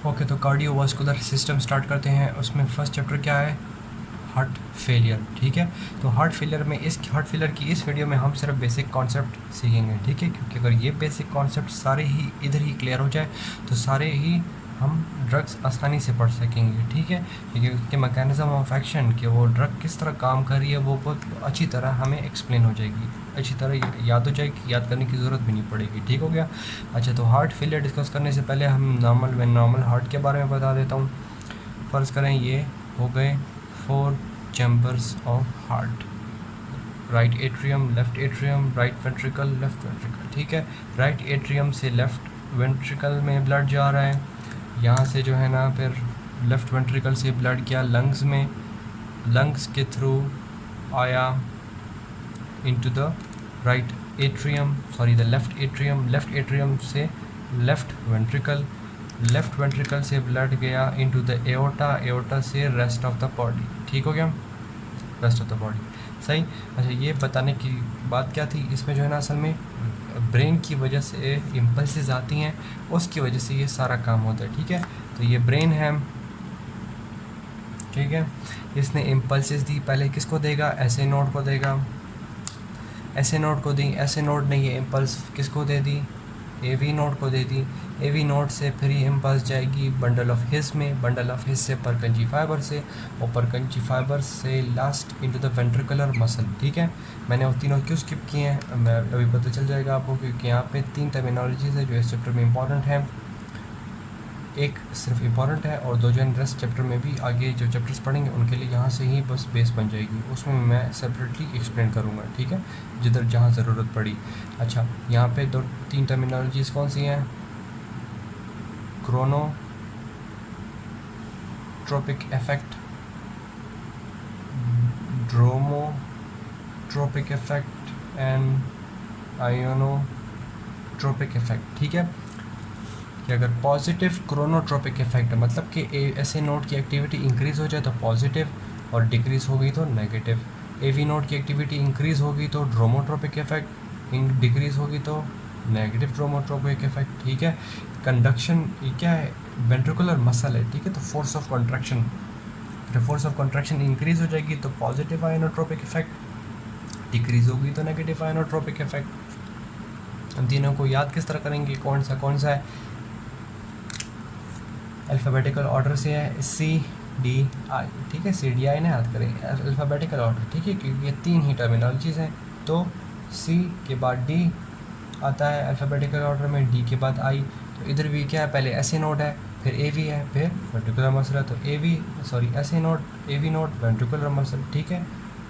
Okay, तो cardiovascular system start करते हैं। उसमें फर्स्ट चैप्टर क्या है? Heart failure. ठीक है, तो हार्ट फेलियर में हार्ट फेलियर की इस वीडियो में हम सिर्फ बेसिक कॉन्सेप्ट सीखेंगे। ठीक है, क्योंकि अगर ये बेसिक कॉन्सेप्ट सारे ही इधर ही क्लियर हो जाए तो सारे ही हम ड्रग्स आसानी से पढ़ सकेंगे। ठीक है, क्योंकि उसके मैकेनिज़्म ऑफ एक्शन कि वो ड्रग किस तरह काम कर रही है वो बहुत अच्छी तरह हमें एक्सप्लेन हो जाएगी, अच्छी तरह याद हो जाएगी, याद करने की ज़रूरत भी नहीं पड़ेगी। ठीक हो गया। अच्छा, तो हार्ट फेलियर डिस्कस करने से पहले हम नॉर्मल हार्ट के बारे में बता देता हूँ। फ़र्ज़ करें ये हो गए 4 chambers of heart, right atrium, left atrium, right ventricle, left ventricle. ठीक है, राइट एट्रियम से लेफ़्ट वेंट्रिकल में ब्लड जा रहा है, यहाँ से जो है ना फिर लेफ़्ट वेंट्रिकल से ब्लड गया लंग्स में, लंग्स के थ्रू आया into the right atrium, sorry the left atrium, left atrium से लेफ़्ट वेंट्रिकल, लेफ़्ट वेंट्रिकल से ब्लड गया इनटू द एओर्टा, एओर्टा से रेस्ट ऑफ द बॉडी। ठीक हो गया, रेस्ट ऑफ द बॉडी। सही। अच्छा, ये बताने की बात क्या थी इसमें, जो है ना असल में ब्रेन की वजह से इम्पल्सेस आती हैं, उसकी वजह से ये सारा काम होता है। ठीक है, तो ये ब्रेन है, ठीक है, इसने इम्पल्सेस दी, पहले किसको देगा? ऐसे नोड को देगा, ऐसे नोड को दी, ऐसे नोड ने ये इम्पल्स किसको दे दी? एवी नोड को दे दी। एवी नोड से फिर ये इम्पल्स जाएगी बंडल ऑफ हिस में, बंडल ऑफ हिस से परकंजी फाइबर से, और परकंजी फाइबर से last into the ventricular muscle. ठीक है, मैंने वो तीनों क्यों स्किप किए हैं मैं अभी पता चल जाएगा आपको, क्योंकि यहाँ पे 3 टर्मिनोलॉजीज़ है जो इस चैप्टर में इंपॉर्टेंट है। एक सिर्फ इम्पॉर्टेंट है और 2 जो रेस्ट चैप्टर में भी आगे जो चैप्टर्स पढ़ेंगे उनके लिए यहाँ से ही बस बेस बन जाएगी, उसमें मैं सेपरेटली एक्सप्लेन करूँगा। ठीक है, जिधर जहाँ ज़रूरत पड़ी। अच्छा, यहाँ पे 2-3 टर्मिनोलॉजीज़ कौन सी हैं? Chronotropic effect, dromotropic effect and ionotropic effect. ठीक है, कि अगर पॉजिटिव क्रोनोट्रोपिक इफेक्ट है मतलब कि ऐसे नोड की एक्टिविटी इंक्रीज़ हो जाए तो पॉजिटिव, और डिक्रीज़ हो गई तो नेगेटिव। एवी नोड की एक्टिविटी इंक्रीज़ होगी तो ड्रोमोट्रोपिक इफेक्ट, डिक्रीज़ होगी तो नेगेटिव ड्रोमोट्रोपिक इफेक्ट। ठीक है, कंडक्शन ये क्या है? वेंट्रिकुलर मसल है। ठीक है, तो force of contraction, force of contraction increase हो जाएगी तो पॉजिटिव आयोनोट्रोपिक इफेक्ट, डिक्रीज़ होगी तो नेगेटिव आयोनोट्रोपिक इफेक्ट। हम तीनों को याद किस तरह करेंगे? कौन सा है? अल्फ़ाबेटिकल ऑर्डर से है, CDI। ठीक है, CDI ने याद करें अल्फ़ाबेटिकल ऑर्डर। ठीक है, क्योंकि ये 3 ही टर्मिनोलॉजीज़ हैं, तो C के बाद D आता है अल्फ़ाबेटिकल ऑर्डर में, D के बाद I। तो इधर भी क्या है? पहले ऐसे नोड है, फिर AV है, फिर वेंट्रिकुलर मसल है, तो ऐसे node, AV node, ventricular muscle. ठीक है,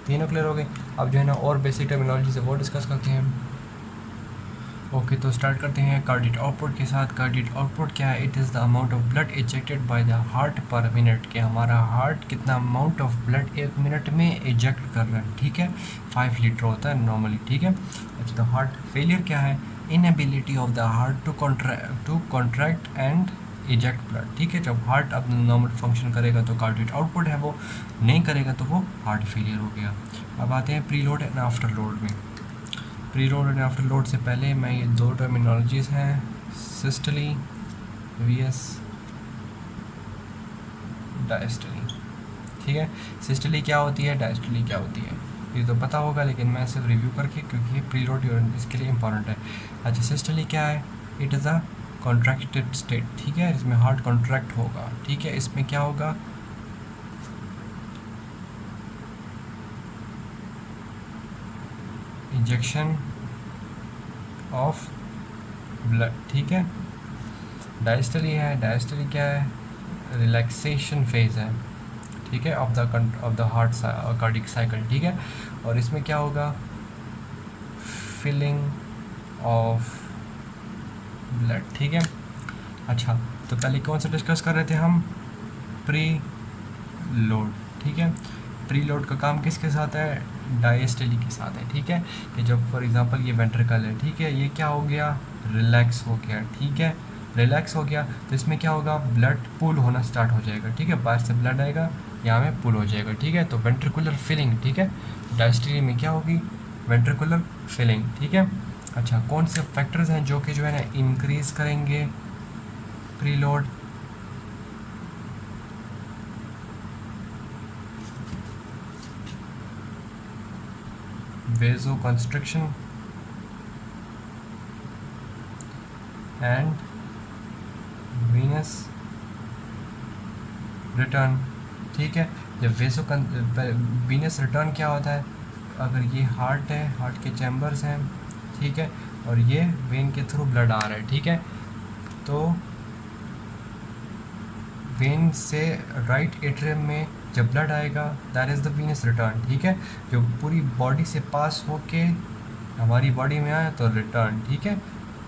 तीनों क्लियर हो गए। अब जो है ना और बेसिक टर्मिनोलॉजी से वो डिस्कस करते हैं। ओके, तो स्टार्ट करते हैं कार्डियक आउटपुट के साथ। कार्डियक आउटपुट क्या है? It is the amount of blood ejected by the heart पर मिनट, कि हमारा हार्ट कितना अमाउंट ऑफ ब्लड 1 मिनट में इजेक्ट कर रहा है। ठीक है, 5 लीटर होता है नॉर्मली। ठीक है, अच्छा, तो हार्ट फेलियर क्या है? Inability of the heart to contract and eject blood. ठीक है, जब हार्ट अब नॉर्मल फंक्शन करेगा तो कार्डियक आउटपुट है वो नहीं करेगा तो वो हार्ट फेलियर हो गया। अब आते हैं preload and afterload में। Preload and afterload से पहले मैं ये 2 टर्मिनोलॉजीज़ हैं, सिस्टली VS डायस्टली। ठीक है, सिस्टली क्या होती है, डायस्टली क्या होती है, ये तो पता होगा, लेकिन मैं सिर्फ रिव्यू करके, क्योंकि ये प्री लोड इसके लिए इंपॉर्टेंट है। अच्छा, सिस्टली क्या है? It is a contracted state. ठीक है, इसमें हार्ट कॉन्ट्रैक्ट होगा। ठीक है, इसमें क्या होगा? Injection of blood. ठीक है, डायस्टली है, डायस्टली क्या है? रिलैक्सेशन फेज़ है। ठीक है, of the heart cardiac cycle. ठीक है, और इसमें क्या होगा? Filling of blood. ठीक है, अच्छा, तो पहले कौन सा डिस्कस कर रहे थे हम? Pre load. ठीक है, प्री लोड का काम किसके साथ है? डायस्टली के साथ है। ठीक है, कि जब फॉर एग्जांपल ये वेंट्रिकल है, ठीक है, ये क्या हो गया? रिलैक्स हो गया। ठीक है, रिलैक्स हो गया तो इसमें क्या होगा? ब्लड पुल होना स्टार्ट हो जाएगा। ठीक है, बाहर से ब्लड आएगा, यहाँ में पुल हो जाएगा। ठीक है, तो वेंट्रिकुलर फिलिंग। ठीक है, डायस्टली में क्या होगी? Ventricular filling. ठीक है, अच्छा, कौन से फैक्टर्स हैं जो कि जो है ना इंक्रीज़ करेंगे pre load? vasoconstriction and venous return. ठीक है, जब वीनस रिटर्न क्या होता है, अगर ये हार्ट है, हार्ट के चैम्बर्स हैं, ठीक है, और ये वेन के थ्रू ब्लड आ रहा है, ठीक है, तो वेन से राइट एट्रियम में जब ब्लड आएगा that is the venous return. ठीक है, जो पूरी बॉडी से पास होके हमारी बॉडी में आया तो रिटर्न। ठीक है,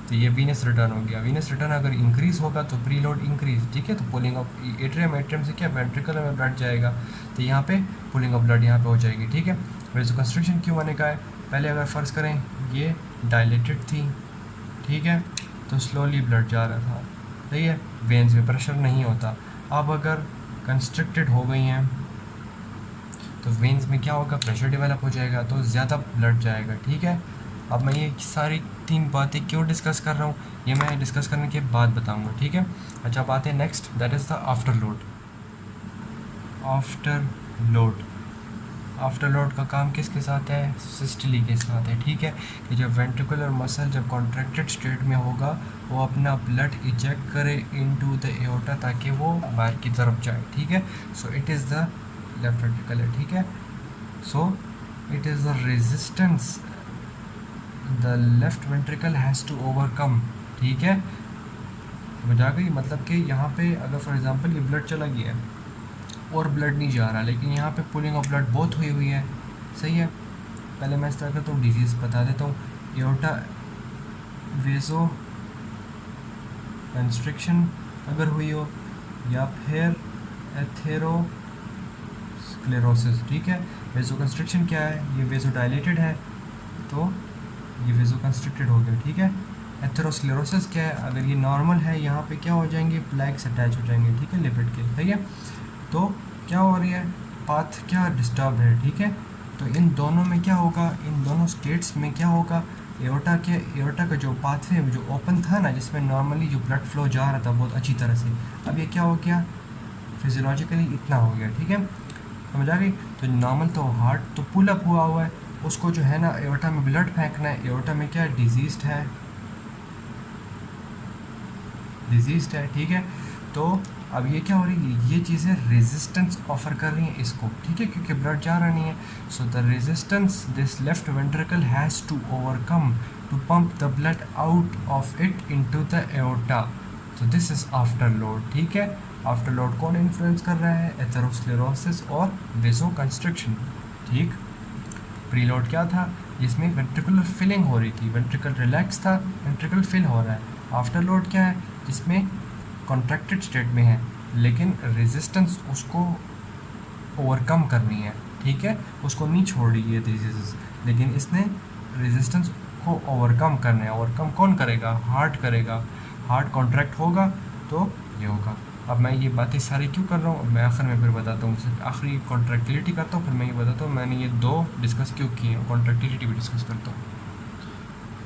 तो ये वीनस रिटर्न हो गया। वीनस रिटर्न अगर इंक्रीज़ होगा तो प्री लोड इंक्रीज। ठीक है, तो पुलिंग ऑफ एट्रियम से क्या वेंट्रिकल में ब्लड जाएगा, तो यहाँ पे पुलिंग ऑफ ब्लड यहाँ पे हो जाएगी। ठीक है, वेसोकंस्ट्रिक्शन क्यों होने का है, पहले अगर फ़र्ज़ करें ये डायलेटेड थी, ठीक है, तो स्लोली ब्लड जा रहा था, सही है, वेन्स में प्रेशर नहीं होता। अब अगर कंस्ट्रिक्टेड हो गई हैं तो वेन्स में क्या होगा, प्रेशर डेवलप हो जाएगा, तो ज़्यादा ब्लड जाएगा। ठीक है, अब मैं ये सारी 3 बातें क्यों डिस्कस कर रहा हूँ, ये मैं डिस्कस करने के बाद बताऊँगा। ठीक है, अच्छा, बात है next, that is the after load. After load का काम किसके साथ है, सिस्टली के साथ है। ठीक है, कि जब वेंट्रिकुलर मसल जब कॉन्ट्रैक्टेड स्टेट में होगा वो अपना ब्लड इजेक्ट करे इनटू द एओर्टा ताकि वो बाहर की तरफ जाए। ठीक है, so it is the left ventricle है। ठीक है, so it is the resistance the left ventricle has to overcome. ठीक है, समझ आ गई, मतलब कि यहाँ पे अगर फॉर एग्जांपल ये ब्लड चला गया है और ब्लड नहीं जा रहा, लेकिन यहाँ पे पुलिंग ऑफ ब्लड बहुत हुई है, सही है। पहले मैं इस तरह करता हूँ, डिजीज़ बता देता हूँ। एओर्टा वेसो कंस्ट्रिक्शन अगर हुई हो या फिर एथेरोस्क्लेरोसिस। ठीक है, वेसो कंस्ट्रिक्शन क्या है, ये वेसो डायलेटेड है तो ये वेसो कंस्ट्रिक्टेड हो गया। ठीक है, एथेरोस्क्लेरोसिस क्या है, अगर ये नॉर्मल है यहाँ पे क्या हो जाएंगे, प्लैक्स अटैच हो जाएंगे। ठीक है, लिपिड के, सही है, तो क्या हो रही है, पाथ क्या डिस्टर्ब है। ठीक है, तो इन दोनों में क्या होगा, इन दोनों स्टेट्स में क्या होगा, एओर्टा का जो पाथवे जो ओपन था ना, जिसमें नॉर्मली जो ब्लड फ्लो जा रहा था बहुत अच्छी तरह से, अब ये क्या हो गया, फिजियोलॉजिकली इतना हो गया। ठीक है, समझ आ गई, तो नॉर्मल तो हार्ट तो पुल अप हुआ है, उसको जो है ना एओर्टा में ब्लड फेंकना है, एओर्टा में क्या डिजीज़ है। ठीक है, तो अब ये क्या हो रही है, ये चीज़ें रेजिस्टेंस ऑफर कर रही हैं इसको। ठीक है, क्योंकि ब्लड जा रहा नहीं है, so the resistance this left ventricle has to overcome to pump the blood out of it into the aorta, तो दिस इज़ आफ्टर लोड। ठीक है, आफ्टर लोड कौन इन्फ्लुएंस कर रहा है, एथेरोस्क्लेरोसिस और वेसोकंस्ट्रिक्शन। ठीक, प्रीलोड क्या था, जिसमें वेंट्रिकुलर फिलिंग हो रही थी, वेंट्रिकल रिलैक्स था, वेंट्रिकल फिल हो रहा है। आफ्टर लोड क्या है, जिसमें कॉन्ट्रैक्टेड स्टेट में है लेकिन रेजिस्टेंस उसको ओवरकम करनी है। ठीक है, उसको नहीं छोड़ रही है डिजीज़, लेकिन इसने रेजिस्टेंस को ओवरकम करना है। ओवरकम कौन करेगा, हार्ट करेगा, हार्ट कॉन्ट्रैक्ट होगा तो ये होगा। अब मैं ये बातें सारी क्यों कर रहा हूँ, मैं आखिर में फिर बताता हूँ, सिर्फ आखिरी कॉन्ट्रैक्टिलिटी करता हूँ, फिर मैं ये बताता हूँ मैंने ये 2 डिस्कस क्यों किए हैं, कॉन्ट्रैक्टिलिटी भी डिस्कस करता हूँ।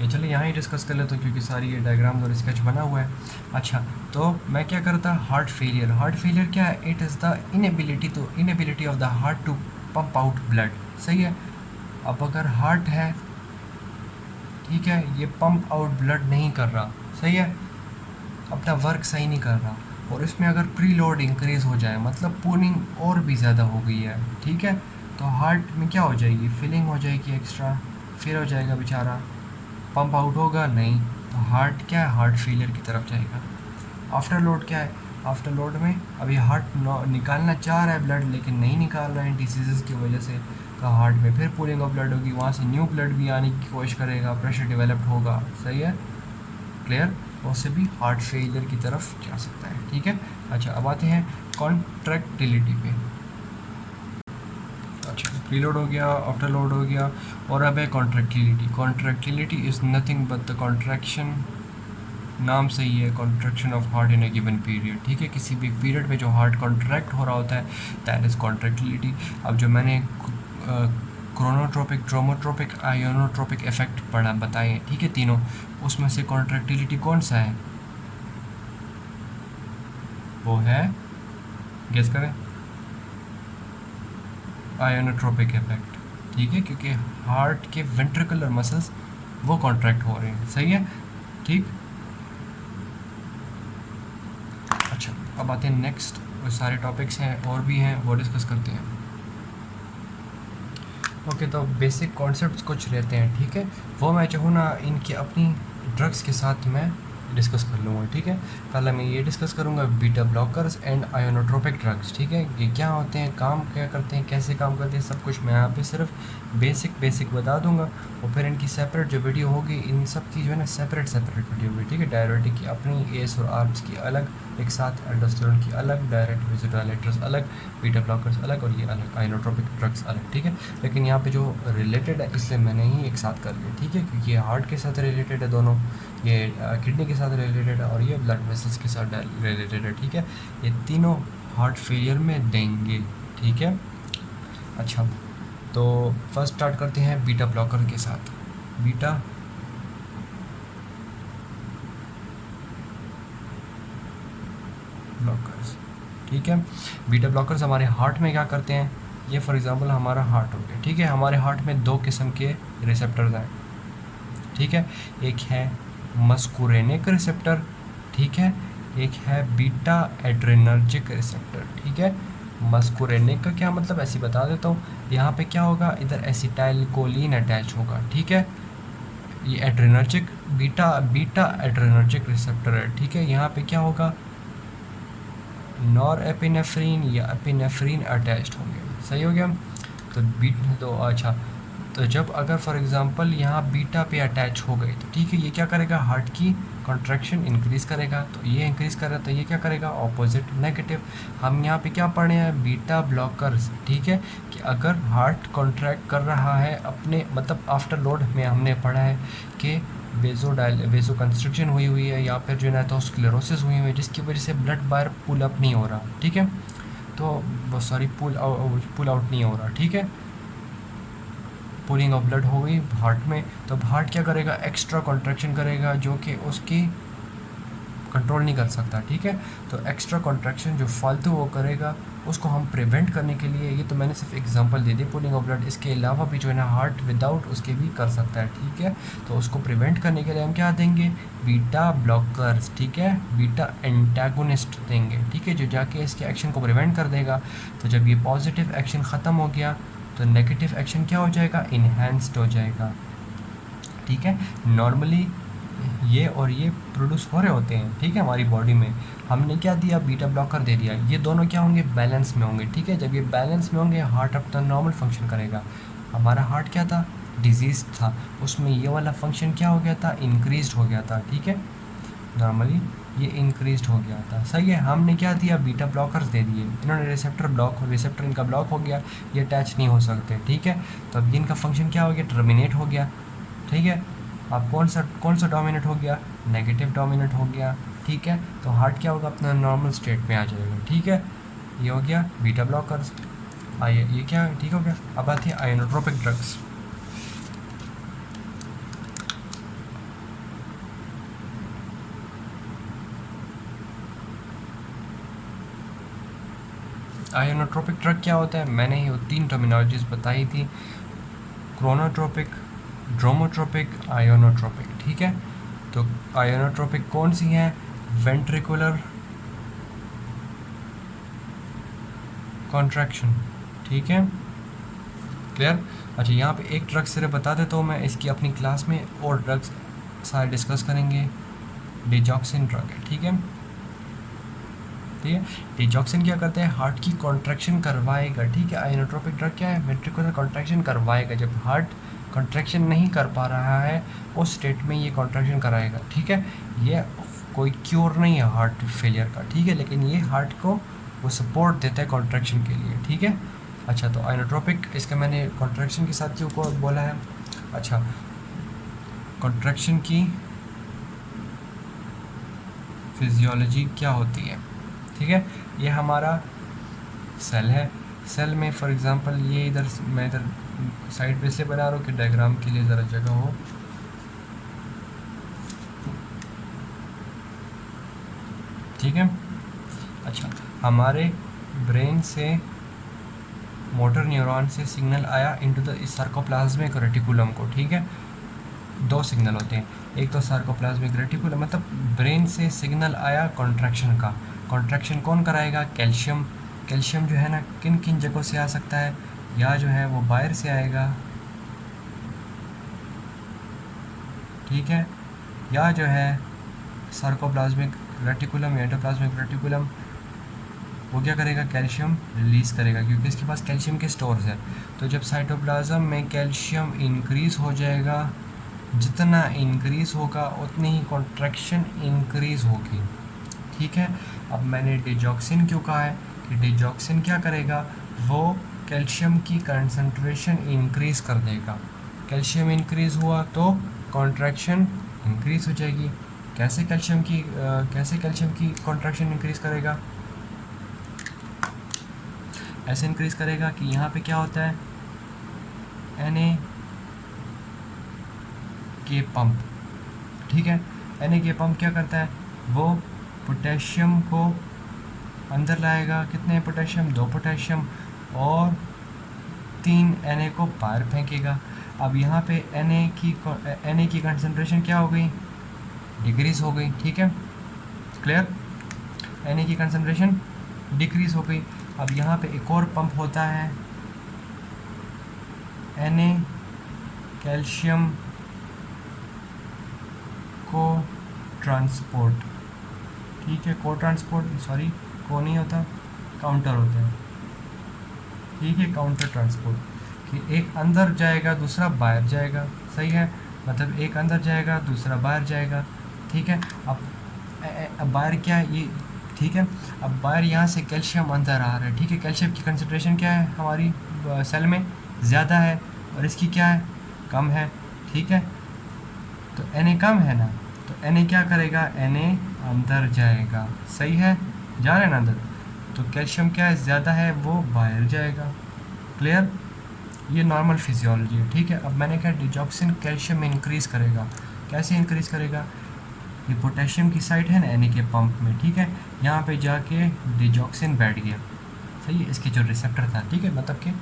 ये चलिए यहाँ ही डिस्कस कर लेते हो क्योंकि सारी ये डायग्राम और स्केच बना हुआ है। अच्छा, तो मैं क्या करता, हार्ट फेलियर क्या है, it is the inability of the heart to pump out blood. सही है, अब अगर हार्ट है, ठीक है, ये पंप आउट ब्लड नहीं कर रहा, सही है, अपना वर्क सही नहीं कर रहा, और इसमें अगर प्री लोड इंक्रीज़ हो जाए, मतलब पुलिंग और भी ज़्यादा हो गई है, ठीक है, तो हार्ट में क्या हो जाएगी, फिलिंग हो जाएगी एक्स्ट्रा, फिर हो जाएगा बेचारा, पंप आउट होगा नहीं, तो हार्ट क्या है, हार्ट फेलियर की तरफ जाएगा। आफ्टर लोड क्या है, आफ्टर लोड में अभी हार्ट निकालना चाह रहा है ब्लड लेकिन नहीं निकाल रहा है डिसीज़ की वजह से, तो हार्ट में फिर पुलिंग ऑफ ब्लड होगी, वहाँ से न्यू ब्लड भी आने की कोशिश करेगा, प्रेशर डेवलप्ड होगा, सही है, क्लियर, उससे भी हार्ट फेलियर की तरफ जा सकता है। ठीक है, अच्छा, अब आते हैं कॉन्ट्रैक्टिलिटी पे। अच्छा, प्रीलोड हो गया, आफ्टर लोड हो गया, और अब है contractility is nothing but the contraction, नाम सही है, contraction of heart in A given period. ठीक है, किसी भी पीरियड में जो हार्ट कॉन्ट्रैक्ट हो रहा होता है दैट इज़ कॉन्ट्रैक्टिलिटी। अब जो मैंने क्रोनोट्रोपिक, ड्रोमोट्रोपिक, आयोनोट्रोपिक इफेक्ट बताए हैं, ठीक है, तीनों, उसमें से कॉन्ट्रैक्टिलिटी कौन सा है, वो है, गेस करें, आयोनोट्रोपिक इफेक्ट। ठीक है, क्योंकि हार्ट के वेंट्रिकुलर मसल्स वो कॉन्ट्रैक्ट हो रहे हैं, सही है, ठीक। अच्छा, अब आते हैं नेक्स्ट, वो सारे टॉपिक्स हैं और भी हैं, वो डिस्कस करते हैं। ओके, तो बेसिक कॉन्सेप्ट्स कुछ रहते हैं, ठीक है, वो मैं चाहूँ ना इनकी अपनी ड्रग्स के साथ मैं डिस्कस कर लूँगा, ठीक है। पहले मैं ये डिस्कस करूँगा बीटा ब्लॉकर्स एंड आयोनोट्रोपिक ड्रग्स, ठीक है, ये क्या होते हैं, काम क्या करते हैं, कैसे काम करते हैं, सब कुछ मैं यहाँ पे सिर्फ बेसिक बता दूंगा। और फिर इनकी सेपरेट जो वीडियो होगी, इन सब की जो है ना सेपरेट वीडियो होगी, ठीक है। डायरेटिक की अपनी, एस और आर्म्स की अलग, एक साथ एल्डोस्टेरोन की अलग, डायरेक्ट वेसोडायलेटर्स अलग, बीटा ब्लॉकर्स अलग और ये अलग, आयोनोट्रोपिक ड्रग्स अलग, ठीक है। लेकिन यहाँ पे जो रिलेटेड है इसलिए मैंने ही एक साथ कर लिया, ठीक है, क्योंकि ये हार्ट के साथ रिलेटेड है दोनों, ये किडनी के साथ रिलेटेड है और ये ब्लड वेसल्स के साथ रिलेटेड है, ठीक है। ये तीनों हार्ट फेलियर में देंगे, ठीक है। अच्छा, तो फर्स्ट स्टार्ट करते हैं बीटा ब्लॉकर के साथ। बीटा ब्लॉकर्स, ठीक है। बीटा ब्लॉकर्स हमारे हार्ट में क्या करते हैं, ये फॉर एग्जांपल हमारा हार्ट हो गया, ठीक है। हमारे हार्ट में दो किस्म के रिसेप्टर्स हैं, ठीक है। एक है मस्कुरेनिक रिसेप्टर, ठीक है, एक है बीटा एड्रेनर्जिक रिसेप्टर, ठीक है। मस्कुरेनिक का क्या मतलब, ऐसे बता देता हूँ। यहाँ पे क्या होगा, इधर एसिटाइल कोलिन अटैच होगा, ठीक है। ये एड्रेनर्जिक, बीटा एड्रेनर्जिक रिसेप्टर है, ठीक है। यहाँ पे क्या होगा, नॉर एपिनेफ्रीन या एपिनेफ्रीन अटैच्ड होंगे, सही हो गया। तो अच्छा, तो जब अगर फॉर एग्जांपल यहाँ बीटा पे अटैच हो गए तो ठीक है, ये क्या करेगा, हार्ट की कॉन्ट्रैक्शन इंक्रीज़ करेगा, तो ये इंक्रीज़ कर रहा है तो ये क्या करेगा, ऑपोजिट नेगेटिव। हम यहाँ पे क्या पढ़े हैं, बीटा ब्लॉकर्स, ठीक है, कि अगर हार्ट कॉन्ट्रैक्ट कर रहा है अपने, मतलब आफ्टर लोड में हमने पढ़ा है कि वेजो कंस्ट्रक्शन हुई है या फिर जो है तो स्क्लेरोसिस हुई है, जिसकी वजह से ब्लड बाहर पुल अप नहीं हो रहा, ठीक है, तो सॉरी पुल आउट नहीं हो रहा, ठीक है, पुलिंग ऑफ ब्लड हो गई हार्ट में, तो हार्ट क्या करेगा, एक्स्ट्रा कॉन्ट्रैक्शन करेगा जो कि उसकी कंट्रोल नहीं कर सकता, ठीक है। तो एक्स्ट्रा कॉन्ट्रैक्शन जो फालतू वो करेगा, उसको हम प्रिवेंट करने के लिए, ये तो मैंने सिर्फ example they the pulling of blood, इसके अलावा भी जो है ना हार्ट विदाउट उसके भी कर सकता है, ठीक है। तो उसको प्रिवेंट करने के लिए हम क्या देंगे, बीटा ब्लॉकर्स, ठीक है, बीटा एंटागोनिस्ट देंगे, ठीक है, जो जाके इसके एक्शन को प्रिवेंट कर देगा। तो जब ये पॉजिटिव एक्शन ख़त्म हो गया तो नेगेटिव एक्शन क्या हो जाएगा, इन्हेंस्ड हो जाएगा, ठीक है। नॉर्मली ये और ये प्रोड्यूस हो रहे होते हैं, ठीक है, हमारी बॉडी में। हमने क्या दिया, बीटा ब्लॉकर दे दिया, ये दोनों क्या होंगे, बैलेंस में होंगे, ठीक है। जब ये बैलेंस में होंगे हार्ट अपना नॉर्मल फंक्शन करेगा। हमारा हार्ट क्या था, डिजीज़ था, उसमें ये वाला फंक्शन क्या हो गया था, इंक्रीज हो गया था, ठीक है, नॉर्मली ये इंक्रीज हो गया था, सही है। हमने क्या दिया, बीटा ब्लॉकर्स दे दिए, इन्होंने रिसेप्टर इनका ब्लॉक हो गया, ये अटैच नहीं हो सकते, ठीक है। तो अब इनका फंक्शन क्या हो गया, टर्मिनेट हो गया, ठीक है। अब कौन सा डोमिनेट हो गया, नेगेटिव डोमिनेट हो गया, ठीक है। तो हार्ट क्या होगा, अपना नॉर्मल स्टेट में आ जाएगा, ठीक है। ये हो गया बीटा ब्लॉकर्स। आइए, ये क्या ठीक हो गया। अब आती है आयोनोट्रोपिक ड्रग्स। आयोनोट्रोपिक ड्रग क्या होता है, मैंने ये 3 टर्मिनोलॉजीज बताई थी, क्रोनोट्रोपिक, ड्रोमोट्रोपिक, आयोनोट्रोपिक, ठीक है। तो आयोनोट्रोपिक कौन सी हैं, वेंट्रिकुलर कॉन्ट्रैक्शन, ठीक है, क्लियर। अच्छा, यहाँ पे एक ड्रग सिर्फ बता देता हूँ मैं, इसकी अपनी क्लास में और ड्रग्स सारे डिस्कस करेंगे। डिजॉक्सिन ड्रग है, ठीक है, ठीक है। डिजॉक्सिन क्या करता है, हार्ट की कॉन्ट्रैक्शन करवाएगा, ठीक है। आयोनोट्रोपिक ड्रग क्या है, वेंट्रिकुलर कॉन्ट्रैक्शन करवाएगा, जब हार्ट कॉन्ट्रैक्शन नहीं कर पा रहा है उस स्टेट में ये कॉन्ट्रैक्शन कराएगा, ठीक है। ये कोई क्योर नहीं है हार्ट फेलियर का, ठीक है, लेकिन ये हार्ट को वो सपोर्ट देता है कॉन्ट्रैक्शन के लिए, ठीक है। अच्छा, तो आयोनोट्रोपिक, इसका मैंने कॉन्ट्रैक्शन के साथ क्यों को बोला है। अच्छा, कॉन्ट्रैक्शन की फिजियोलॉजी क्या होती है, ठीक है। ये हमारा सेल है, सेल में फॉर एग्जांपल ये इधर, मैं इधर साइड पे इसलिए बना रहा हूँ कि डायग्राम के लिए ज़रा जगह हो, ठीक है। अच्छा, हमारे ब्रेन से मोटर न्यूरॉन से सिग्नल आया इनटू द सार्कोप्लाज्मिक रेटिकुलम को, ठीक है। दो सिग्नल होते हैं, एक तो सार्कोप्लाज्मिक रेटिकुलम मतलब ब्रेन से सिग्नल आया कॉन्ट्रैक्शन का। कॉन्ट्रैक्शन कौन कराएगा? कैल्शियम। कैल्शियम जो है ना किन किन जगहों से आ सकता है, या जो है वो बाहर से आएगा, ठीक है, या जो है सार्कोप्लाज्मिक रेटिकुलम या एंडोप्लाज्मिक रेटिकुलम वो क्या करेगा? कैल्शियम रिलीज़ करेगा, क्योंकि इसके पास कैल्शियम के स्टोर्स है। तो जब साइटोप्लाज्म में कैल्शियम इंक्रीज़ हो जाएगा, जितना इंक्रीज़ होगा उतनी ही कॉन्ट्रैक्शन इंक्रीज़ होगी, ठीक है। अब मैंने डिजॉक्सिन क्यों कहा है कि डिजॉक्सिन क्या करेगा? वो कैल्शियम की कंसंट्रेशन इंक्रीज़ कर देगा। कैल्शियम इंक्रीज़ हुआ तो कॉन्ट्रैक्शन इंक्रीज़ हो जाएगी। कैसे कैल्शियम की कॉन्ट्रैक्शन इंक्रीज़ करेगा? ऐसे इंक्रीज़ करेगा कि यहाँ पे क्या होता है, Na के पंप, ठीक है। Na के पंप क्या करता है? वो पोटेशियम को अंदर लाएगा। कितने पोटेशियम? 2 पोटेशियम, और 3 Na को बाहर फेंकेगा। अब यहाँ पे Na की कंसंट्रेशन क्या हो गई? डिक्रीज़ हो गई, ठीक है, क्लियर। Na की कंसंट्रेशन डिक्रीज़ हो गई। अब यहाँ पे एक और पंप होता है, Na कैल्शियम को ट्रांसपोर्ट, ठीक है, को नहीं होता, काउंटर होता है, ठीक है, काउंटर ट्रांसपोर्ट, कि एक अंदर जाएगा दूसरा बाहर जाएगा, सही है, मतलब एक अंदर जाएगा दूसरा बाहर जाएगा, ठीक है। अब बाहर क्या है ये, ठीक है। अब बाहर यहाँ से कैल्शियम अंदर आ रहा है, ठीक है। कैल्शियम की कंसंट्रेशन क्या है हमारी सेल में? ज़्यादा है, और इसकी क्या है? कम है, ठीक है। तो Na कम है ना, तो Na क्या करेगा? Na अंदर जाएगा, सही है, जा रहे हैं ना अंदर। तो कैल्शियम क्या है? ज़्यादा है, वो बाहर जाएगा, क्लियर। ये नॉर्मल फिजियोलॉजी है, ठीक है। अब मैंने कहा डिजॉक्सिन कैल्शियम इंक्रीज़ करेगा। कैसे इंक्रीज़ करेगा? ये पोटेशियम की साइट है ना Na के पंप में, ठीक है, यहाँ पे जाके डिजॉक्सिन बैठ गया, सही है, इसके जो रिसेप्टर था, ठीक है, मतलब कि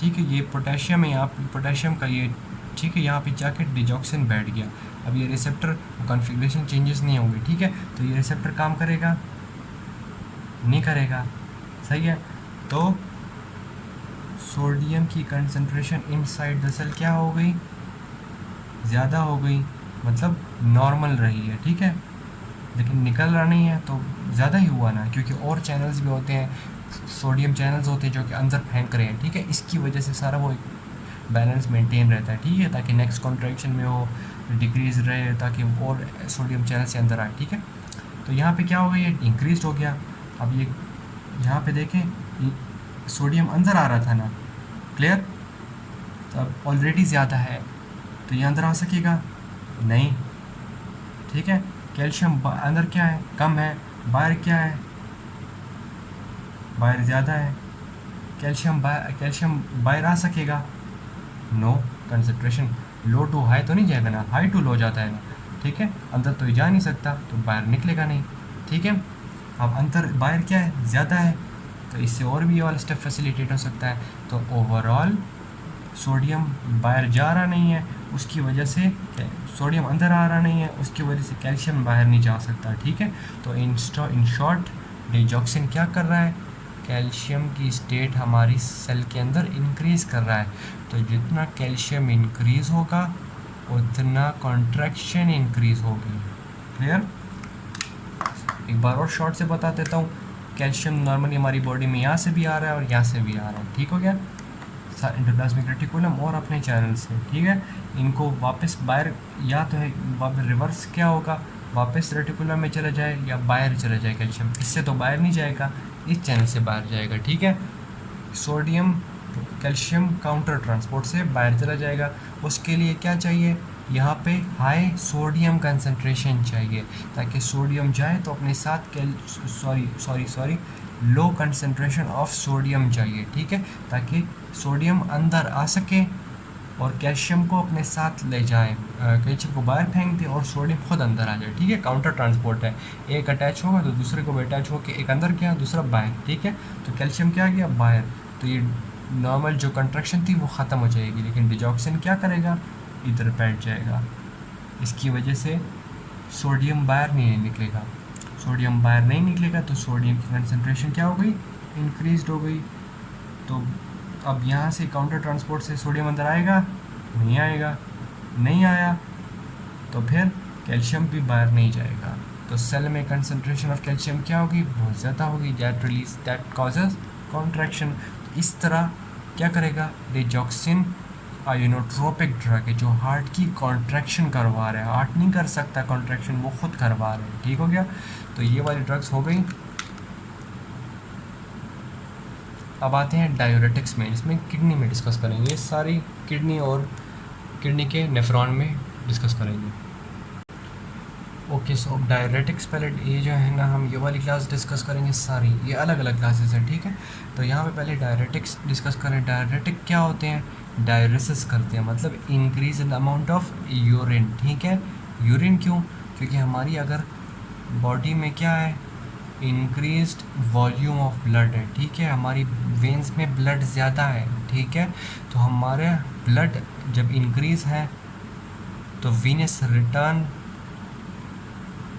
ठीक है, ये पोटेशियम है, यहाँ पोटेशियम का ये, ठीक है, यहाँ पे जाके डिजॉक्सिन बैठ गया। अब ये रिसेप्टर कॉन्फ़िगरेशन चेंजेस नहीं होंगे, ठीक है। तो ये रिसेप्टर काम करेगा? नहीं करेगा, सही है। तो सोडियम की कंसंट्रेशन इनसाइड द सेल क्या हो गई? ज़्यादा हो गई, मतलब नॉर्मल रही है, ठीक है, लेकिन निकल रहा नहीं है तो ज़्यादा ही हुआ ना, क्योंकि और चैनल्स भी होते हैं, सोडियम चैनल्स होते हैं जो कि अंदर फेंक रहे हैं, ठीक है। इसकी वजह से सारा वो बैलेंस मेंटेन रहता है, ठीक है, ताकि नेक्स्ट कॉन्ट्रैक्शन में वो डिक्रीज़ रहे, ताकि और सोडियम चैनल से अंदर आए, ठीक है। तो यहाँ पे क्या हो गया? ये इंक्रीज हो गया। अब ये यहाँ पे देखें, सोडियम अंदर आ रहा था ना, क्लियर, तो अब ऑलरेडी ज़्यादा है, तो ये अंदर आ सकेगा नहीं, ठीक है। कैल्शियम अंदर क्या है? कम है, बाहर क्या है? बाहर ज़्यादा है। कैल्शियम बाहर आ सकेगा? No, concentration low to high तो नहीं जाएगा ना, हाई टू लो जाता है ना, ठीक है, अंदर तो जा नहीं सकता, तो बाहर निकलेगा नहीं, ठीक है। अब अंदर बाहर क्या है? ज़्यादा है, तो इससे और भी ये वाला स्टेप फैसिलिटेट हो सकता है। तो ओवरऑल सोडियम बाहर जा रहा नहीं है, उसकी वजह से सोडियम अंदर आ रहा नहीं है, उसकी वजह से कैल्शियम बाहर नहीं जा सकता, ठीक है। तो इन शॉर्ट डिजॉक्सिन क्या कर रहा है? कैल्शियम की स्टेट हमारी सेल के अंदर इंक्रीज़ कर रहा है। तो जितना कैल्शियम इंक्रीज़ होगा उतना कॉन्ट्रैक्शन इंक्रीज़ होगी, क्लियर। एक बार और शॉर्ट से बता देता हूँ। कैल्शियम नॉर्मली हमारी बॉडी में यहाँ से भी आ रहा है और यहाँ से भी आ रहा है, ठीक हो गया, एंडोप्लाज्मिक रेटिकुलम और अपने चैनल से, ठीक है। इनको वापस बाहर, या तो है वापस रिवर्स क्या होगा, वापस रेटिकुलम में चला जाए या बाहर चला जाए कैल्शियम, इससे तो बाहर नहीं जाएगा, इस चैनल से बाहर जाएगा, ठीक है। सोडियम कैल्शियम काउंटर ट्रांसपोर्ट से बाहर चला जाएगा। उसके लिए क्या चाहिए? यहाँ पे हाई सोडियम कंसंट्रेशन चाहिए, ताकि सोडियम जाए तो अपने साथ sorry low concentration of sodium चाहिए, ठीक है, ताकि सोडियम अंदर आ सके और कैल्शियम को अपने साथ ले जाएं, कैल्शियम को बाहर फेंक दें और सोडियम खुद अंदर आ जाए, ठीक है। काउंटर ट्रांसपोर्ट है, एक अटैच होगा तो दूसरे को भी अटैच होकर एक अंदर गया दूसरा बाहर, ठीक है। तो कैल्शियम क्या गया बाहर, तो ये नॉर्मल जो कंट्रैक्शन थी वो ख़त्म हो जाएगी, लेकिन डिजॉक्सिन क्या करेगा, इधर बैठ जाएगा। इसकी वजह से सोडियम बाहर नहीं निकलेगा, सोडियम बाहर नहीं निकलेगा तो सोडियम की कंसनट्रेशन क्या हो गई, इंक्रीज हो गई। तो अब यहाँ से काउंटर ट्रांसपोर्ट से सोडियम अंदर आएगा, नहीं आएगा, नहीं आया तो फिर कैल्शियम भी बाहर नहीं जाएगा, तो सेल में कंसनट्रेशन ऑफ कैल्शियम क्या होगी, बहुत ज़्यादा होगी, दैट कॉजेज कॉन्ट्रैक्शन। इस तरह क्या करेगा, डिजॉक्सिन आयोनोट्रोपिक ड्रग है जो हार्ट की कॉन्ट्रैक्शन करवा रहा है, हार्ट नहीं कर सकता कॉन्ट्रैक्शन, वो खुद करवा रहे हैं, ठीक हो गया। तो ये वाली ड्रग्स हो गई। अब आते हैं डायूरेटिक्स में, इसमें किडनी में डिस्कस करेंगे, ये सारी किडनी और किडनी के नेफ्रॉन में डिस्कस करेंगे। ओके, सो अब डायरेटिक्स पहले ये जो है ना, हम ये वाली क्लास डिस्कस करेंगे, सारी ये अलग अलग क्लासेस हैं, ठीक है। तो यहाँ पे पहले डायरेटिक्स डिस्कस करें। डायरेटिक क्या होते हैं, डायरेसिस करते हैं, मतलब increase in amount of urine, ठीक है। यूरिन क्यों, क्योंकि हमारी अगर बॉडी में क्या है, इंक्रीज्ड वॉल्यूम ऑफ ब्लड है, ठीक है, हमारी वेंस में ब्लड ज़्यादा है, ठीक है। तो हमारे ब्लड जब इंक्रीज़ है तो वीनस रिटर्न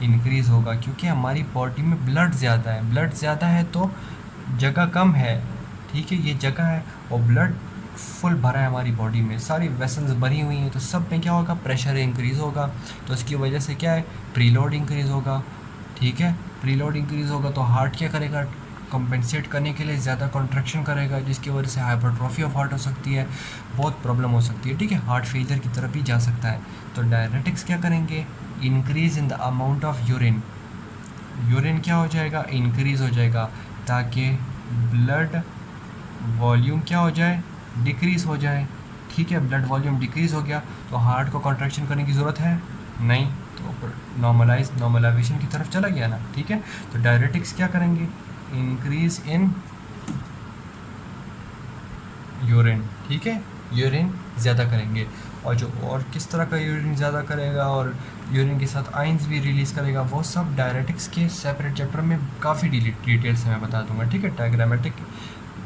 इंक्रीज़ होगा, क्योंकि हमारी बॉडी में ब्लड ज़्यादा है, ब्लड ज़्यादा है तो जगह कम है, ठीक है, ये जगह है और ब्लड फुल भरा है हमारी बॉडी में, सारी वेसल्स भरी हुई हैं, तो सब में क्या होगा, प्रेशर इंक्रीज़ होगा, तो इसकी वजह से क्या है, प्रीलोड इंक्रीज़ होगा, ठीक है। प्रीलोड इंक्रीज़ होगा तो हार्ट क्या करेगा, कंपेंसेट करने के लिए ज़्यादा कॉन्ट्रैक्शन करेगा, जिसकी वजह से हाइपरट्रॉफी ऑफ हार्ट हो सकती है, बहुत प्रॉब्लम हो सकती है, ठीक है, हार्ट फेलियर की तरफ भी जा सकता है। तो डायरेटिक्स क्या करेंगे, increase in the amount of urine, urine क्या हो जाएगा, इंक्रीज़ हो जाएगा, ताकि ब्लड वॉल्यूम क्या हो जाए, डिक्रीज़ हो जाए, ठीक है। ब्लड वॉल्यूम डिक्रीज़ हो गया तो हार्ट को कॉन्ट्रैक्शन करने की ज़रूरत है नहीं, तो नॉर्मलाइजेशन की तरफ चला गया ना, ठीक है। तो डायरेटिक्स क्या करेंगे, इंक्रीज़ इन यूरिन, ठीक है, यूरिन ज़्यादा करेंगे, और जो और किस तरह का यूरिन ज़्यादा करेगा और यूरिन के साथ आइंस भी रिलीज़ करेगा, वो सब डायरेटिक्स के सेपरेट चैप्टर में काफ़ी डिटेल से मैं बता दूंगा, ठीक है। डायग्रामेटिक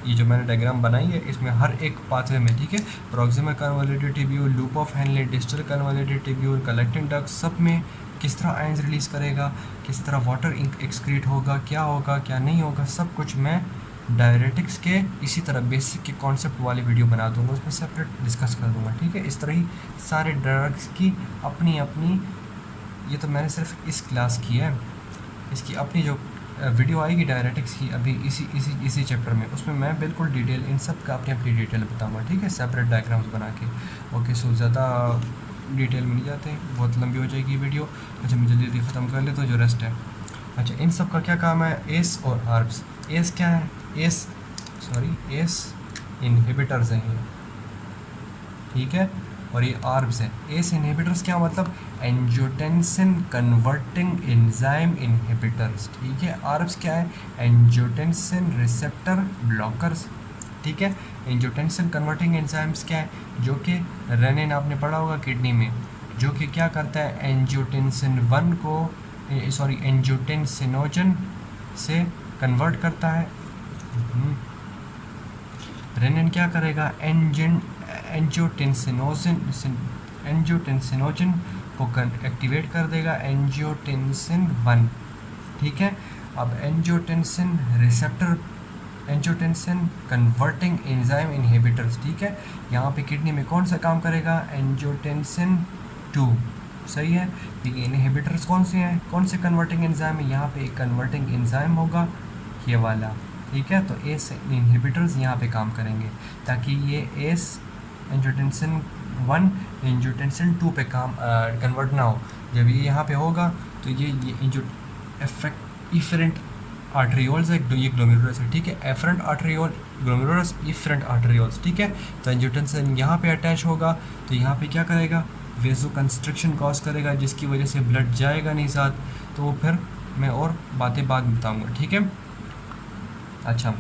ये जो मैंने डायग्राम बनाई है इसमें हर एक पाथवे में, ठीक है, proximal कन्वॉल्यूटेड tubule, loop of Henle, distal कन्वॉल्यूटेड tubule, collecting duct, सब में किस तरह आयंस रिलीज़ करेगा, किस तरह वाटर एक्सक्रीट होगा, क्या नहीं होगा, सब कुछ मैं डायरेटिक्स के इसी तरह बेसिक के कॉन्सेप्ट वाली वीडियो बना दूंगा, उसमें सेपरेट डिस्कस कर दूंगा, ठीक है। इस तरह ही सारे ड्रग्स की अपनी अपनी, ये तो मैंने सिर्फ इस क्लास की है, इसकी अपनी जो वीडियो आएगी डायरेटिक्स की अभी इसी चैप्टर में, उसमें मैं बिल्कुल डिटेल इन सब का अपनी डिटेल बताऊंगा, ठीक है, सेपरेट डायग्राम्स बना के। ओके, सो ज़्यादा डिटेल में नहीं जाते, बहुत लंबी हो जाएगी वीडियो। अच्छा, मैं जल्दी जल्दी ख़त्म कर लेता हूँ जो रेस्ट है। अच्छा, इन सब का क्या काम है, एस और आर्ब्स। एस क्या है, एस इनहिबिटर्स हैं ये, ठीक है, और ये आर्ब्स है। एस इनहिबिटर्स क्या मतलब, एंजियोटेंसिन कन्वर्टिंग एंजाइम इनहिबिटर्स, ठीक है। आर्ब्स क्या है, एंजियोटेंसिन रिसेप्टर ब्लॉकर्स, ठीक है। एंजियोटेंसिन कन्वर्टिंग एंजाइम्स क्या है, जो कि रेनिन आपने पढ़ा होगा किडनी में, जो कि क्या करता है, एंजियोटेंसिन 1 को एंजियोटेंसिनोजन से कन्वर्ट करता है। रेनिन क्या करेगा, एंजियोटेंसिनोजन को एक्टिवेट कर देगा, एंजियोटेंसिन 1, ठीक है। अब angiotensin receptor, angiotensin converting enzyme inhibitors, ठीक है, यहाँ पे किडनी में कौन सा काम करेगा, एंजियोटेंसिन 2, सही है। ये इनहिबिटर्स कौन से हैं, कौन से कन्वर्टिंग एंजाइम है, यहाँ पे एक कन्वर्टिंग एंजाइम होगा ये वाला, ठीक है। तो एस इनहिबिटर्स यहाँ पे काम करेंगे ताकि ये एस एंजियोटेंसिन 1 एंजियोटेंसिन 2 पे काम कन्वर्ट ना हो। जब ये यहाँ पे होगा तो ये इफरेंट आर्टरियोल्स है, ये ग्लोमेरुलस है, ठीक है, afferent arteriole glomerulus, efferent arterioles, ठीक है। तो एंजियोटेंसिन यहाँ पे अटैच होगा तो यहाँ पे क्या करेगा, वेसो कंस्ट्रक्शन कॉज करेगा, जिसकी वजह से ब्लड जाएगा नहीं साथ, तो फिर मैं और बातें बाद में बताऊँगा, ठीक है। अच्छा,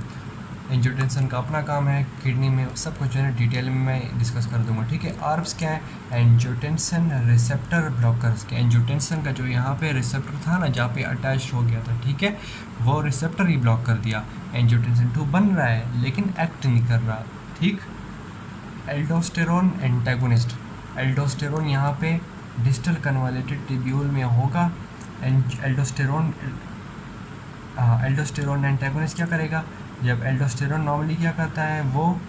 एंजियोटेंसिन का अपना काम है किडनी में, सब कुछ जो है डिटेल में मैं डिस्कस कर दूंगा, ठीक है। आर्ब्स क्या है, एंजियोटेंसिन रिसेप्टर ब्लॉकर्स के। एंजियोटेंसिन का जो यहाँ पे रिसेप्टर था ना, जहाँ पे अटैच हो गया था, ठीक है, वो रिसेप्टर ही ब्लॉक कर दिया। एंजियोटेंसिन 2 बन रहा है लेकिन एक्ट नहीं कर रहा, ठीक। एल्डोस्टेरोन एंटागोनिस्ट, एल्डोस्टेरोन यहाँ पे डिस्टल कन्वॉल्यूटेड ट्यूब्यूल में होगा। एल्डोस्टेरोन एल्डोस्टेरोन एंटागोनिस्ट क्या करेगा, जब एल्डोस्टेरोन नॉर्मली क्या करता है, वो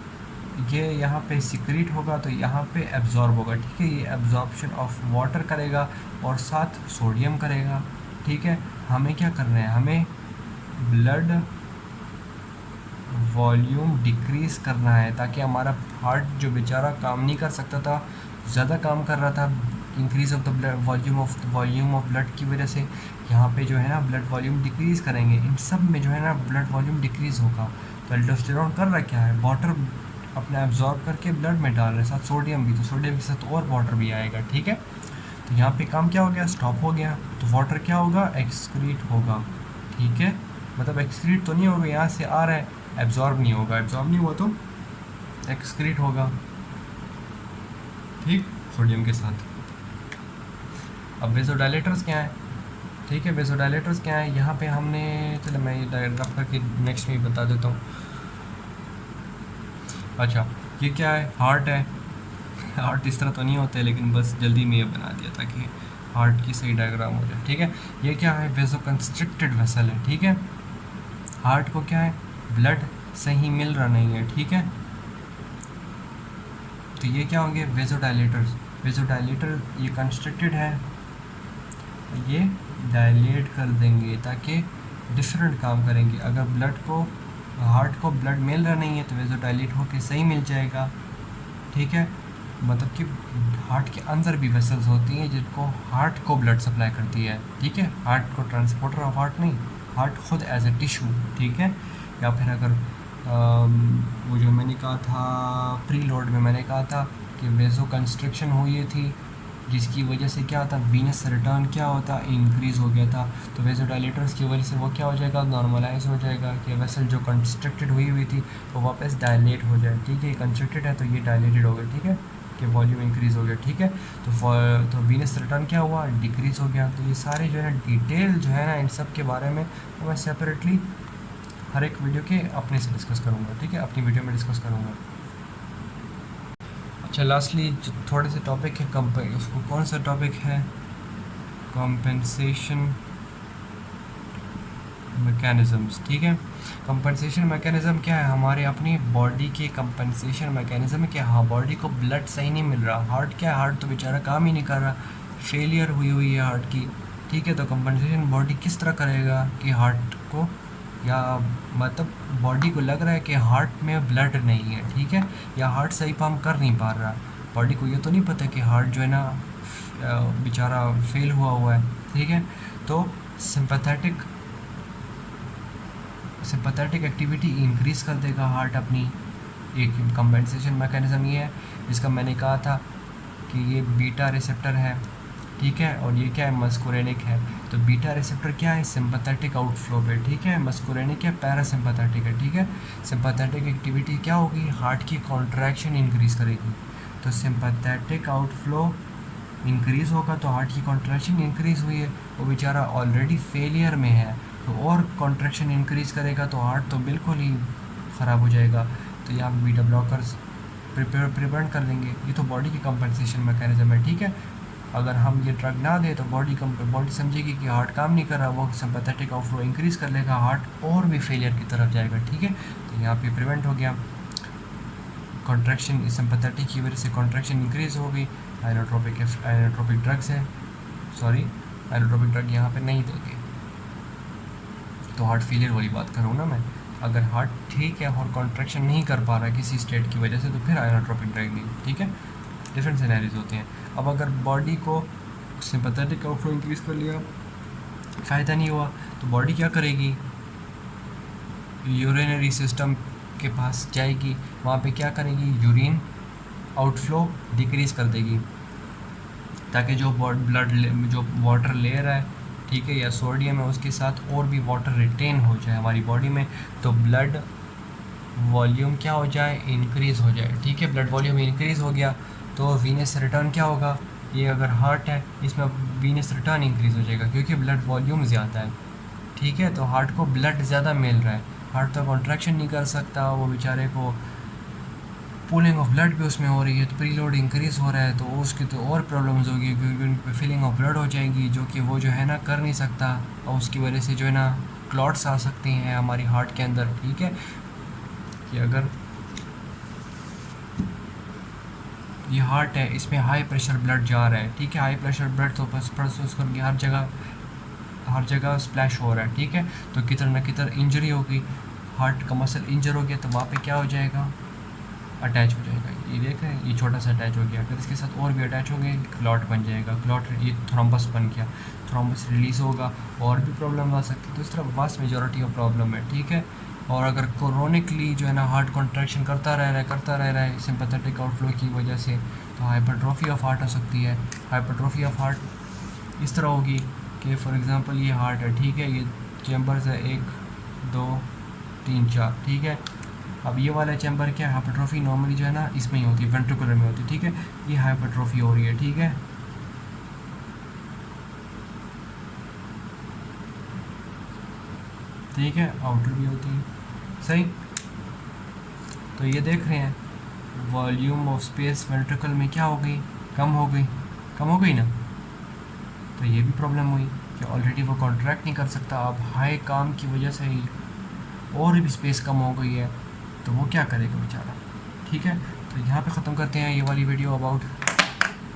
ये यहाँ पे सिक्रीट होगा तो यहाँ पे एब्जॉर्ब होगा, ठीक है। ये एब्जॉर्प्शन ऑफ वाटर करेगा और साथ सोडियम करेगा, ठीक है। हमें क्या करना है, हमें ब्लड वॉल्यूम डिक्रीज करना है ताकि हमारा हार्ट जो बेचारा काम नहीं कर सकता था, ज़्यादा काम कर रहा था, increase of the blood volume of blood की वजह से यहाँ पे जो है ना ब्लड वॉल्यूम डिक्रीज़ करेंगे। इन सब में जो है ना ब्लड वॉल्यूम डिक्रीज़ होगा। तो एल्डोस्टेरोन कर रहा क्या है, वाटर अपना एब्जॉर्ब करके ब्लड में डाल रहे हैं, साथ सोडियम भी, तो सोडियम के साथ और वाटर भी आएगा, ठीक है। तो यहाँ पे काम क्या हो गया, स्टॉप हो गया। तो वाटर क्या होगा, एक्सक्रीट होगा, ठीक है। मतलब एक्सक्रीट तो नहीं होगा, यहाँ से आ रहा है, एब्जॉर्ब नहीं होगा, एब्जॉर्ब नहीं हुआ तो एक्सक्रीट होगा, ठीक, सोडियम के साथ। अब वेसोडाइलेटर्स क्या है, ठीक है। वेसोडाइलेटर्स क्या है, यहाँ पे हमने, चलो मैं ये रफ करके नेक्स्ट में ही बता देता हूँ। अच्छा, ये क्या है, हार्ट है। हार्ट इस तरह तो नहीं होते, लेकिन बस जल्दी में ये बना दिया ताकि हार्ट की सही डायग्राम हो जाए, ठीक है। ये क्या है, वेसो कंस्ट्रिक्टेड वेसल है, ठीक है। हार्ट को क्या है, ब्लड सही मिल रहा नहीं है, ठीक है। तो ये क्या होंगे, वेसोडाइलेटर्स। वेसोडाइलेटर ये कंस्ट्रिक्टेड है, ये डायलेट कर देंगे ताकि डिफरेंट काम करेंगे। अगर ब्लड को, हार्ट को ब्लड मिल रहा नहीं है तो वेसोडाइलेट होके सही मिल जाएगा, ठीक है। मतलब कि हार्ट के अंदर भी वेसल्स होती हैं जिनको हार्ट को ब्लड सप्लाई करती है, ठीक है। हार्ट को ट्रांसपोर्टर ऑफ हार्ट नहीं, हार्ट खुद एज ए टिश्यू, ठीक है। या फिर अगर वो जो मैंने कहा था प्री लोड में, मैंने कहा था कि वेसो कंस्ट्रिक्शन हुई थी जिसकी वजह से क्या था, वीनस रिटर्न क्या होता, इंक्रीज़ हो गया था। तो वेसोडाइलेटर्स की वजह से वो क्या हो जाएगा, नॉर्मलाइज हो जाएगा कि वेसल जो कंस्ट्रिक्टेड हुई थी वो वापस डायलेट हो जाए, ठीक है। कंस्ट्रिक्टेड है तो ये डायलेटेड हो गया, ठीक है, कि वॉल्यूम इंक्रीज़ हो गया, ठीक है। तो वीनस रिटर्न क्या हुआ, डिक्रीज़ हो गया। तो ये सारे जो है ना डिटेल जो है ना इन सब के बारे में मैं सेपरेटली हर एक वीडियो के अपने से डिस्कस करूँगा, ठीक है, अपनी वीडियो में डिस्कस करूँगा। अच्छा, लास्टली जो थोड़े से टॉपिक है, उसको कौन सा टॉपिक है, कॉम्पेंसेशन मैकेनिज़म्स, ठीक है। कंपनसेशन मैकेनिज़्म क्या है, हमारे अपनी बॉडी के कंपनसेशन मैकेनिज़्म है कि हाँ बॉडी को ब्लड सही नहीं मिल रहा। हार्ट क्या है, हार्ट तो बेचारा काम ही नहीं कर रहा, फेलियर हुई है हार्ट की, ठीक है। तो कंपनसेशन बॉडी किस तरह करेगा कि हार्ट को, या मतलब बॉडी को लग रहा है कि हार्ट में ब्लड नहीं है, ठीक है, या हार्ट सही काम कर नहीं पा रहा। बॉडी को ये तो नहीं पता कि हार्ट जो है ना बेचारा फेल हुआ है, ठीक है। तो सिंपैथेटिक एक्टिविटी इंक्रीज़ कर देगा हार्ट अपनी। एक कंपेंसेशन मैकेनिज़्म ये है, जिसका मैंने कहा था कि ये बीटा रिसेप्टर है, ठीक है, और ये क्या है, मस्कुरेनिक है। तो बीटा रिसेप्टर क्या है, सिंपैथेटिक आउटफ्लो पे, ठीक है। मस्कुरेनिक है, पैरासिम्पैथेटिक है, ठीक है। सिंपैथेटिक एक्टिविटी क्या होगी, हार्ट की कॉन्ट्रैक्शन इंक्रीज़ करेगी। तो सिंपैथेटिक आउटफ्लो इंक्रीज़ होगा तो हार्ट की कॉन्ट्रैक्शन इंक्रीज़ हुई है, वो बेचारा ऑलरेडी फेलियर में है, तो और कॉन्ट्रैक्शन इंक्रीज़ करेगा तो हार्ट तो बिल्कुल ही ख़राब हो जाएगा। तो यहाँ पे बीटा ब्लॉकर्स प्रिवेंट कर देंगे। ये तो बॉडी की कंपनसेशन मैकेनिज्म है, ठीक है। अगर हम ये ड्रग ना दें तो बॉडी समझेगी कि हार्ट काम नहीं कर रहा, वो सिंपैथेटिक आउटफ्लो इंक्रीज़ कर लेगा, हार्ट और भी फेलियर की तरफ जाएगा, ठीक है। तो यहाँ पे प्रिवेंट हो गया कॉन्ट्रैक्शन, सिंपैथेटिक की वजह से कॉन्ट्रैक्शन इंक्रीज़ हो गई। आइनोट्रोपिक ड्रग्स है, सॉरी आइनोट्रोपिक ड्रग यहाँ पे नहीं देंगे। तो हार्ट फेलियर वाली बात कर रहा हूँ ना मैं, अगर हार्ट ठीक है और कॉन्ट्रैक्शन नहीं कर पा रहा किसी स्टेट की वजह से तो फिर आइनोट्रोपिक ड्रग नहीं, ठीक है। डिफरेंट सिनेरियोज होते हैं। अब अगर बॉडी को सिंपैथेटिक आउटफ्लो इंक्रीज़ कर लिया, फ़ायदा नहीं हुआ, तो बॉडी क्या करेगी, यूरिनरी सिस्टम के पास जाएगी, वहाँ पे क्या करेगी, यूरिन आउटफ्लो डिक्रीज़ कर देगी ताकि जो ब्लड जो वाटर ले रहा है, ठीक है, या सोडियम है, उसके साथ और भी वाटर रिटेन हो जाए हमारी बॉडी में। तो ब्लड वॉल्यूम क्या हो जाए, इंक्रीज़ हो जाए, ठीक है। ब्लड वॉल्यूम इंक्रीज़ हो गया तो वीनस रिटर्न क्या होगा, ये अगर हार्ट है इसमें वीनस रिटर्न इंक्रीज़ हो जाएगा क्योंकि ब्लड वॉल्यूम ज़्यादा है, ठीक है। तो हार्ट को ब्लड ज़्यादा मिल रहा है, हार्ट तो कॉन्ट्रैक्शन नहीं कर सकता, वो बेचारे को पूलिंग ऑफ ब्लड भी उसमें हो रही है, तो प्री लोड इंक्रीज़ हो रहा है, तो उसकी तो और प्रॉब्लम्स होगी क्योंकि उन पर फिलिंग ऑफ ब्लड हो जाएगी जो कि वो जो है ना कर नहीं सकता, और उसकी वजह से जो है ना क्लॉट्स आ सकती हैं हमारी हार्ट के अंदर, ठीक है। कि अगर ये हार्ट है इसमें हाई प्रेशर ब्लड जा रहा है, ठीक है, हाई प्रेशर ब्लड तो बस प्रोसेस करके हर जगह स्प्लैश हो रहा है, ठीक है। तो किधर ना किधर इंजरी होगी, हार्ट का मसल इंजर हो गया तो वहाँ पे क्या हो जाएगा, अटैच हो जाएगा। ये देख रहे हैं, ये छोटा सा अटैच हो गया, अगर इसके साथ और भी अटैच हो गए क्लॉट बन जाएगा, क्लॉट ये थ्रोम्बस बन गया, थ्रोम्बस रिलीज़ होगा और भी प्रॉब्लम आ सकती है। तो इस तरह वास्ट मेजॉरिटी ऑफ प्रॉब्लम है, ठीक है। और अगर क्रोनिकली जो है ना हार्ट कॉन्ट्रैक्शन करता रह रहा है सिंपैथेटिक आउटफ्लो की वजह से, तो हाइपरट्रोफी ऑफ हार्ट हो सकती है। हाइपरट्रोफी ऑफ हार्ट इस तरह होगी कि फॉर एग्ज़ाम्पल ये हार्ट है, ठीक है, ये चैम्बर्स है 1 2 3 4, ठीक है। अब ये वाला चैम्बर क्या है, हाइपरट्रोफी नॉर्मली जो है ना इसमें ही होती है, वेंट्रिकुलर में होती है, ठीक है। ये हाइपरट्रोफी हो रही है, ठीक है। ठीक है, आउटर भी होती है, सही। तो ये देख रहे हैं वॉल्यूम ऑफ स्पेस वेंट्रिकल में क्या हो गई, कम हो गई, कम हो गई ना। तो ये भी प्रॉब्लम हुई कि ऑलरेडी वो कॉन्ट्रैक्ट नहीं कर सकता, अब हाई काम की वजह से ही और भी स्पेस कम हो गई है, तो वो क्या करेगा बेचारा, ठीक है। तो यहाँ पे ख़त्म करते हैं ये वाली video about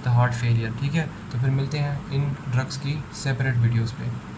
the heart failure, ठीक है। तो फिर मिलते हैं इन ड्रग्स की सेपरेट वीडियोस पे।